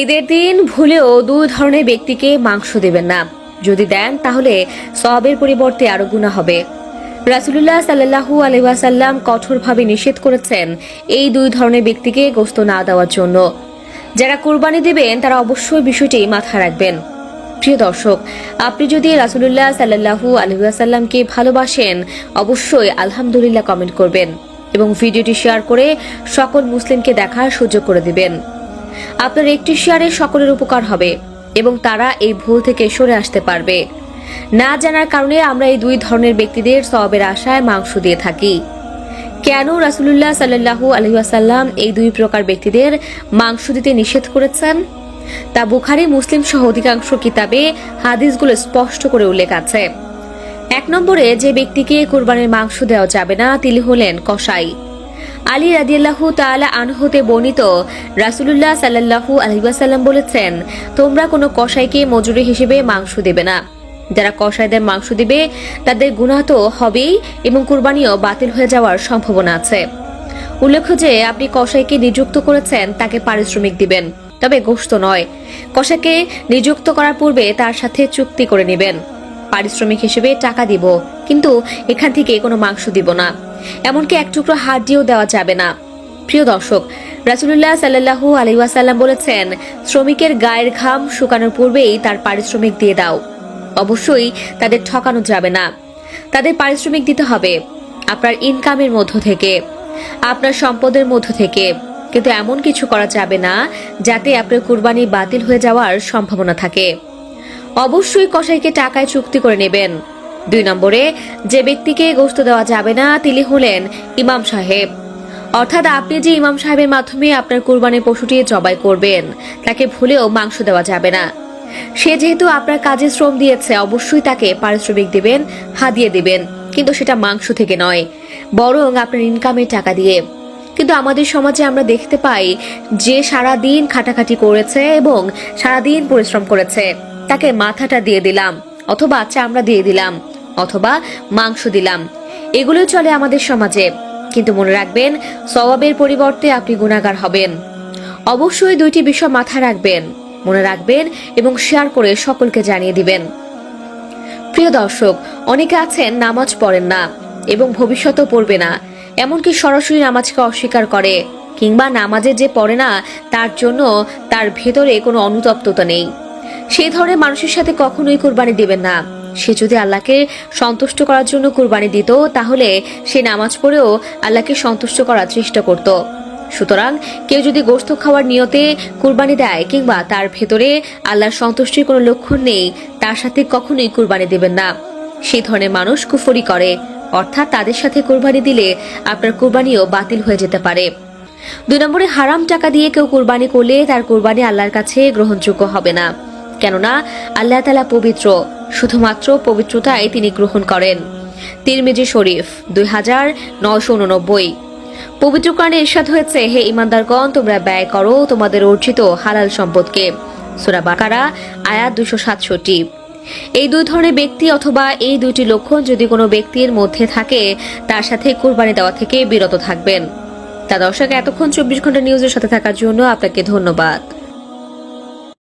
ঈদের দিন ভুলেও দুই ধরনের ব্যক্তিকে মাংস দেবেন না। যদি দেন তাহলে সওয়াবের পরিবর্তে আরো গুনাহ হবে। রাসূলুল্লাহ সাল্লাল্লাহু আলাইহি ওয়াসাল্লাম কঠোরভাবে নিষেধ করেছেন এই দুই ধরনের ব্যক্তিকে গোশত না দেওয়ার জন্য। যারা কুরবানি দেবেন তারা অবশ্যই বিষয়টি মাথায় রাখবেন। প্রিয় দর্শক, আপনি যদি রাসূলুল্লাহ সাল্লাল্লাহু আলাইহি ওয়াসাল্লামকে ভালোবাসেন অবশ্যই আলহামদুলিল্লাহ কমেন্ট করবেন এবং ভিডিওটি শেয়ার করে সকল মুসলিমকে দেখার সুযোগ করে দিবেন। আপনার একটি শেয়ারে সকলের উপকার হবে এবং তারা এই ভুল থেকে সরে আসতে পারবে। না জানার কারণে আমরা এই দুই ধরনের ব্যক্তিদের সওয়াবের আশায় মাংস দিয়ে থাকি। কেন রাসূলুল্লাহ সাল্লাল্লাহু আলাইহি ওয়াসাল্লাম এই দুই প্রকার ব্যক্তিদের মাংস দিতে নিষেধ করেছেন তা বুখারী, মুসলিম সহ অধিকাংশ কিতাবে হাদিসগুলো স্পষ্ট করে উল্লেখ আছে। 1 নম্বরে যে ব্যক্তিকে কুরবানির মাংস দেওয়া যাবে না তিনি হলেন কসাই। আলী রাদিয়াল্লাহু তাআলা আনহু হতে বর্ণিত, রাসূলুল্লাহ সাল্লাল্লাহু আলাইহি ওয়াসাল্লাম বলেছেন, তোমরা কোনো কসাইকে মজুরি হিসেবে মাংস দেবে না। যারা কসাইদের মাংস দিবে তাদের গুনাহ তো হবেই এবং কুরবানিও বাতিল হয়ে যাওয়ার সম্ভাবনা আছে। উল্লেখ্য যে আপনি কসাইকে নিযুক্ত করেছেন তাকে পারিশ্রমিক দিবেন, তবে গোশত নয়। কসাইকে নিযুক্ত করার পূর্বে তার সাথে চুক্তি করে নেবেন, পারিশ্রমিক হিসেবে টাকা দিব, কিন্তু এখান থেকে কোনো মাংস দিব না, এমনকি এক টুকরো হাড়িও দেওয়া যাবে না। প্রিয় দর্শক, রাসূলুল্লাহ সাল্লাল্লাহু আলাইহি ওয়াসাল্লাম বলেছেন, শ্রমিকের গায়ের ঘাম শুকানোর পূর্বেই তার পারিশ্রমিক দিয়ে দাও। অবশ্যই তাদের ঠকানো যাবে না, তাদের পারিশ্রমিক দিতে হবে আপনার ইনকামের মধ্য থেকে, আপনার সম্পদের মধ্য থেকে, কিন্তু এমন কিছু করা যাবে না যাতে আপনার কুরবানি বাতিল হয়ে যাওয়ার সম্ভাবনা থাকে। অবশ্যই কসাইকে টাকায় চুক্তি করে নেবেন। 2 নম্বরে যে ব্যক্তিকে গোশত দেওয়া যাবে না তিনি হলেন ইমাম সাহেব। অর্থাৎ আপনি যে ইমাম সাহেবের মাধ্যমে আপনার কুরবানির পশুটি জবাই করবেন তাকে ভুলেও মাংস দেওয়া যাবে না। সে যেহেতু আপনার কাজে শ্রম দিয়েছে অবশ্যই তাকে পারিশ্রমিক দিবেন, হাদিয়া দিবেন, কিন্তু সেটা মাংস থেকে নয়, বরং আপনার ইনকামের টাকা দিয়ে। কিন্তু আমাদের সমাজে আমরা দেখতে পাই যে সারা দিন খাটাখাটি করেছে এবং সারা দিন পরিশ্রম করেছে, তাকে মাথাটা দিয়ে দিলাম অথবা চামড়া দিয়ে দিলাম অথবা মাংস দিলাম, এগুলো চলে আমাদের সমাজে। কিন্তু মনে রাখবেন, সওয়াবের পরিবর্তে আপনি গুনাহগার হবেন। অবশ্যই 2টি বিষয় মাথায় রাখবেন, মনে রাখবেন এবং শেয়ার করে সকলকে জানিয়ে দিবেন। প্রিয় দর্শক, অনেকে আছেন নামাজ পড়েন না এবং ভবিষ্যতেও পড়বে না, এমনকি সরাসরি নামাজকে অস্বীকার করে, কিংবা নামাজে যে পড়ে না তার জন্য তার ভেতরে কোনো অনুতপ্ততা নেই। সেই ধরনের মানুষের সাথে কখনোই কুরবানি দিবেন না। সে যদি আল্লাহকে সন্তুষ্ট করার জন্য কুরবানি দিত তাহলে সে নামাজ পড়েও আল্লাহকে সন্তুষ্ট করার চেষ্টা করত। সুতরাং কেউ যদি গোশত খাওয়ার নিয়তে কুরবানি দেয় কিংবা তার ভেতরে আল্লাহর সন্তুষ্টির কোনো লক্ষণ নেই, তার সাথে কখনোই কুরবানি দেবেন না। সেই ধরনের মানুষ কুফরি করে, অর্থাৎ তাদের সাথে কুরবানি দিলে আপনার কুরবানিও বাতিল হয়ে যেতে পারে। 2 নম্বরে হারাম টাকা দিয়ে কেউ কুরবানি করলে তার কুরবানি আল্লাহর কাছে গ্রহণযোগ্য হবে না, কেননা আল্লাহ তাআলা পবিত্র, শুধুমাত্র পবিত্রতাই তিনি গ্রহণ করেন। তিরমিজি শরীফ 2989। পবিত্র কোরআনে ইরশাদ হয়েছে, হে ঈমানদারগণ, তোমরা ব্যয় করো তোমাদের অর্জিত হালাল সম্পদকে। সূরা বাকারা আয়াত 267। এই 2 ধরনের ব্যক্তি অথবা এই 2টি লক্ষণ যদি কোনো ব্যক্তির মধ্যে থাকে তার সাথে কুরবানি দেওয়া থেকে বিরত থাকবেন। তা দর্শক, এতক্ষণ 24 ঘন্টা নিউজের সাথে থাকার জন্য আপনাকে ধন্যবাদ।